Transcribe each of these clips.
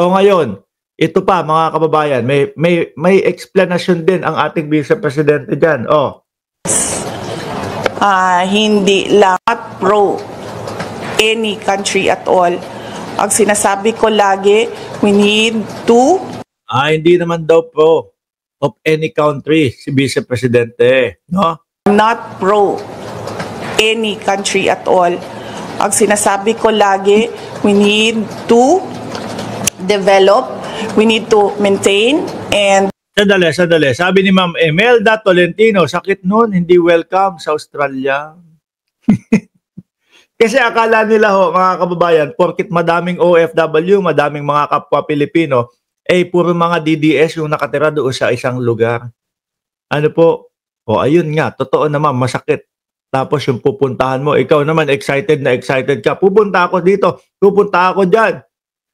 O ngayon, ito pa mga kababayan, may explanation din ang ating Vice Presidente diyan. Oh. Hindi lang pro any country at all. Ang sinasabi ko lagi, we need to... Hindi naman daw pro of any country si Vice Presidente, no? Not pro any country at all. Ang sinasabi ko lagi, we need to develop, we need to maintain, and... Sandali. Sabi ni Ma'am Emelda Tolentino, sakit nun, hindi welcome sa Australia. Kasi akala nila ho, mga kababayan, porkit madaming OFW, madaming mga kapwa Pilipino, puro mga DDS yung nakatira doon sa isang lugar. Ano po? Ayun nga, totoo naman, masakit. Tapos yung pupuntahan mo, ikaw naman excited ka. Pupunta ako dito, pupunta ako dyan.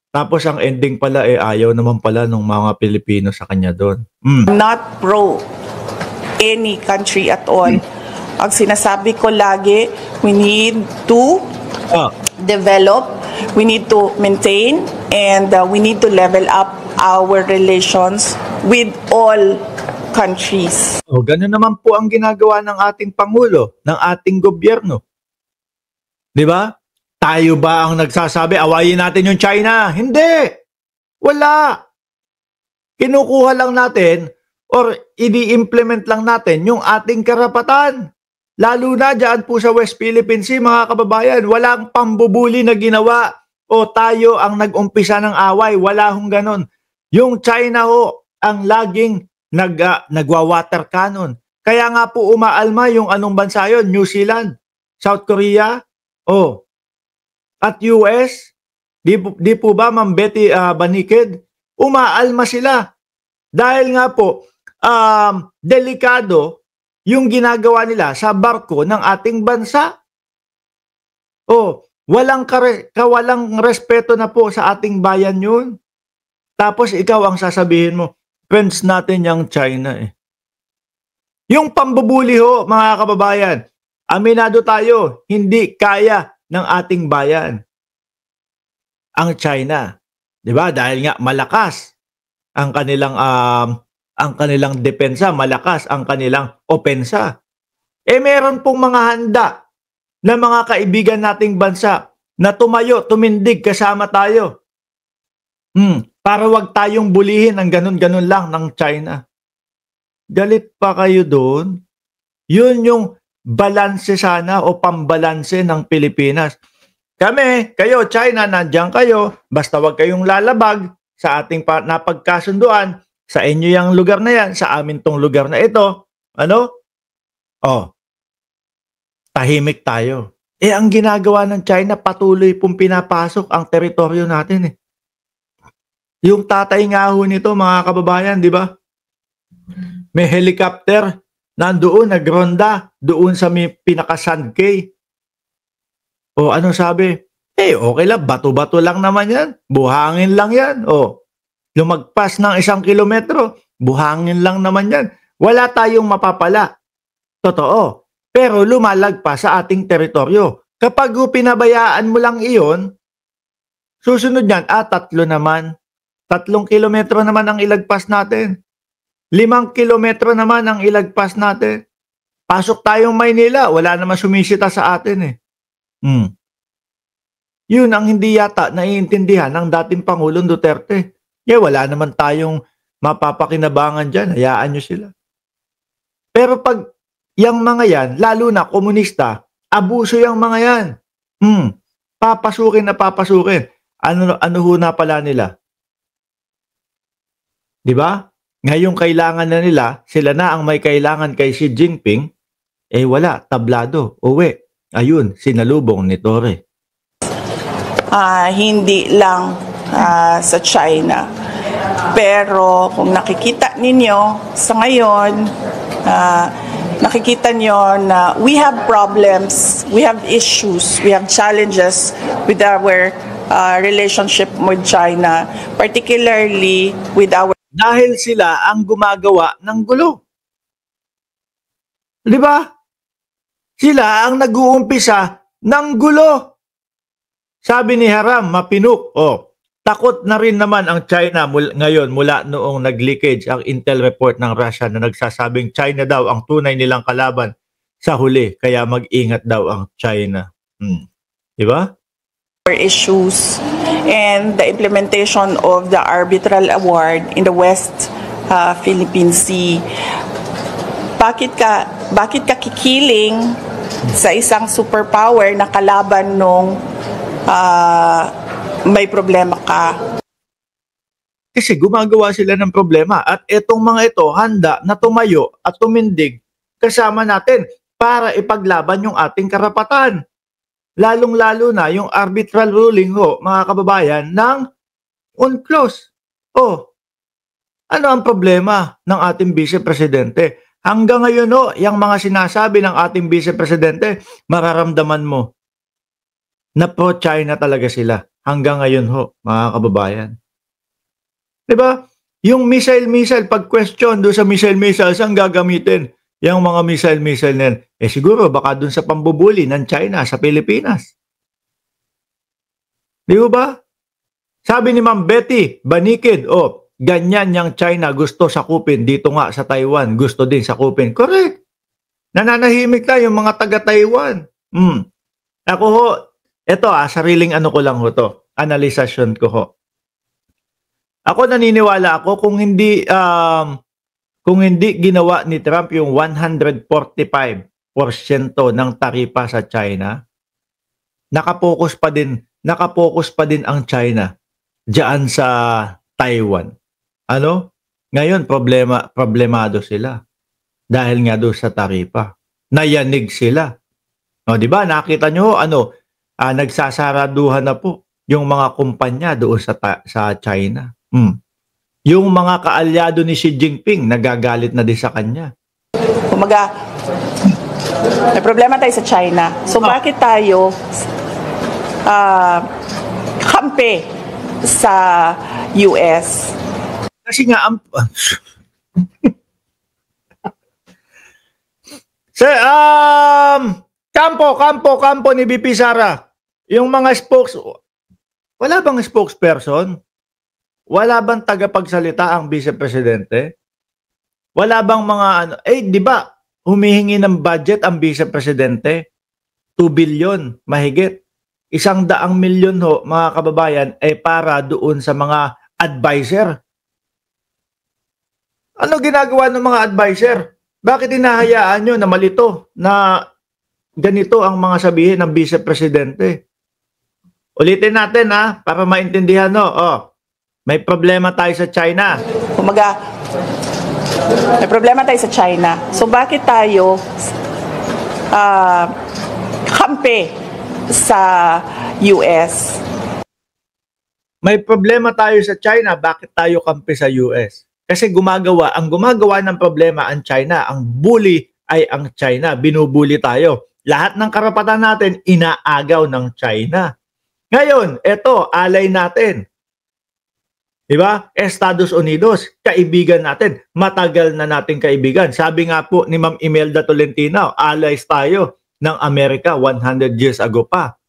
Tapos ang ending pala, ayaw naman pala ng mga Pilipino sa kanya doon. Not pro any country at all. Ang sinasabi ko lagi, we need to develop, we need to maintain, and we need to level up our relations with all countries. Ganun naman po ang ginagawa ng ating Pangulo, ng ating gobyerno. Di ba? Tayo ba ang nagsasabi, awayin natin yung China? Hindi! Wala! Kinukuha lang natin or ini-implement lang natin yung ating karapatan. Lalo na dyan po sa West Philippine Sea, mga kababayan, walang pambubuli na ginawa o tayo ang nag-umpisa ng away. Wala hong ganon. Yung China ho ang laging nagwa-water cannon. Kaya nga po umaalma yung anong bansa yun? New Zealand, South Korea, at US. Di po ba, Ma'am Betty Banikid? Umaalma sila. Dahil nga po, delikado yung ginagawa nila sa barko ng ating bansa. Walang respeto na po sa ating bayan yun. Tapos ikaw ang sasabihin mo, friends natin yung China Yung pambubuli ho, mga kababayan, aminado tayo, hindi kaya ng ating bayan ang China. Diba? Dahil nga malakas ang kanilang depensa, malakas ang kanilang opensa. Meron pong mga handa na mga kaibigan nating bansa na tumayo, tumindig kasama tayo. Para wag tayong bulihin ng ganun-ganun lang ng China. Galit pa kayo doon? Yun yung balanse sana o pambalanse ng Pilipinas. Kami, kayo, China, nandiyan kayo, basta wag kayong lalabag sa ating napagkasunduan, sa inyo yung lugar na yan, sa amin tong lugar na ito. Tahimik tayo. Ang ginagawa ng China, patuloy pong pinapasok ang teritoryo natin Yung tatay nga ho nito, mga kababayan, di ba? May helicopter, nandoon, nagronda, doon sa may pinaka-Sand Cay. Ano sabi? Okay lang, bato-bato lang naman yan. Buhangin lang yan. Lumagpas ng 1 kilometro, buhangin lang naman yan. Wala tayong mapapala. Totoo. Pero lumalagpas sa ating teritoryo. Kapag pinabayaan mo lang iyon, susunod yan, 3 naman. 3 kilometro naman ang ilagpas natin. 5 kilometro naman ang ilagpas natin. Pasok tayong Maynila, wala naman sumisita sa atin Yun ang hindi yata naiintindihan ng dating Pangulong Duterte. Wala naman tayong mapapakinabangan dyan, hayaan nyo sila. Pero pag yung mga yan, lalo na komunista, abuso yung mga yan. Papasukin na papasukin. Ano ho na pala nila? Di ba? Ngayong kailangan na nila, sila na ang may kailangan kay Xi Jinping, wala, tablado, uwi. Ayun, sinalubong ni Torre. Hindi lang sa China. Pero kung nakikita ninyo sa ngayon, nakikita nyo na we have problems, we have issues, we have challenges with our relationship with China, particularly with our... Dahil sila ang gumagawa ng gulo. Di ba? Sila ang nag-uumpisa ng gulo. Sabi ni Haram, mapinuk, Takot na rin naman ang China ngayon mula noong nag-leakage ang intel report ng Russia na nagsasabing China daw ang tunay nilang kalaban sa huli, kaya mag-ingat daw ang China. Diba? Issues and the implementation of the arbitral award in the West Philippine Sea. Bakit ka kikiling sa isang superpower na kalaban nung may problema ka? Kasi gumagawa sila ng problema at itong mga ito handa na tumayo at tumindig kasama natin para ipaglaban yung ating karapatan. Lalong-lalo na yung arbitral ruling mga kababayan, ng UNCLOS. Ano ang problema ng ating Vice Presidente? Hanggang ngayon yung mga sinasabi ng ating Vice Presidente, mararamdaman mo na pro-China talaga sila. Hanggang ngayon mga kababayan. Diba? Yung missile, pag-question doon sa missile, ang gagamitin? Yung mga missile na yan, siguro baka doon sa pambubuli ng China sa Pilipinas. Di ba? Sabi ni Ma'am Betty Banikid, ganyan yung China gusto sakupin, dito nga sa Taiwan, gusto din sakupin. Correct. Nananahimik na yung mga taga-Taiwan. Ako ito sariling ano ko lang to, analisasyon ko Ako naniniwala kung hindi ginawa ni Trump yung 145% ng taripa sa China, nakapokus pa din ang China diyan sa Taiwan. Ngayon problemado sila dahil nga doon sa taripa. Nayanig sila. Di ba? Nakita nyo nagsasaraduhan na po yung mga kumpanya doon sa China. Yung mga kaalyado ni Xi Jinping nagagalit na din sa kanya. Kumaga, may problema tayo sa China. So bakit tayo kampi sa US? Kasi nga kampo ni BP Sara. Yung mga wala bang spokesperson? Wala bang tagapagsalita ang Vice Presidente? Wala bang mga di ba, humihingi ng budget ang Vice Presidente? 2 billion, mahigit. 100 milyon mga kababayan, para doon sa mga advisor. Ano ginagawa ng mga advisor? Bakit hinahayaan nyo na malito na ganito ang mga sabihin ng Vice Presidente? Ulitin natin para maintindihan may problema tayo sa China. Kumaga, may problema tayo sa China. So bakit tayo kampi sa US? May problema tayo sa China, bakit tayo kampi sa US? Kasi gumagawa ng problema ang China. Ang bully ay ang China. Binubuli tayo. Lahat ng karapatan natin inaagaw ng China. Ngayon, eto, alay natin. Diba? Estados Unidos, kaibigan natin. Matagal na nating kaibigan. Sabi nga po ni Ma'am Imelda Tolentino, allies tayo ng Amerika 100 years ago pa.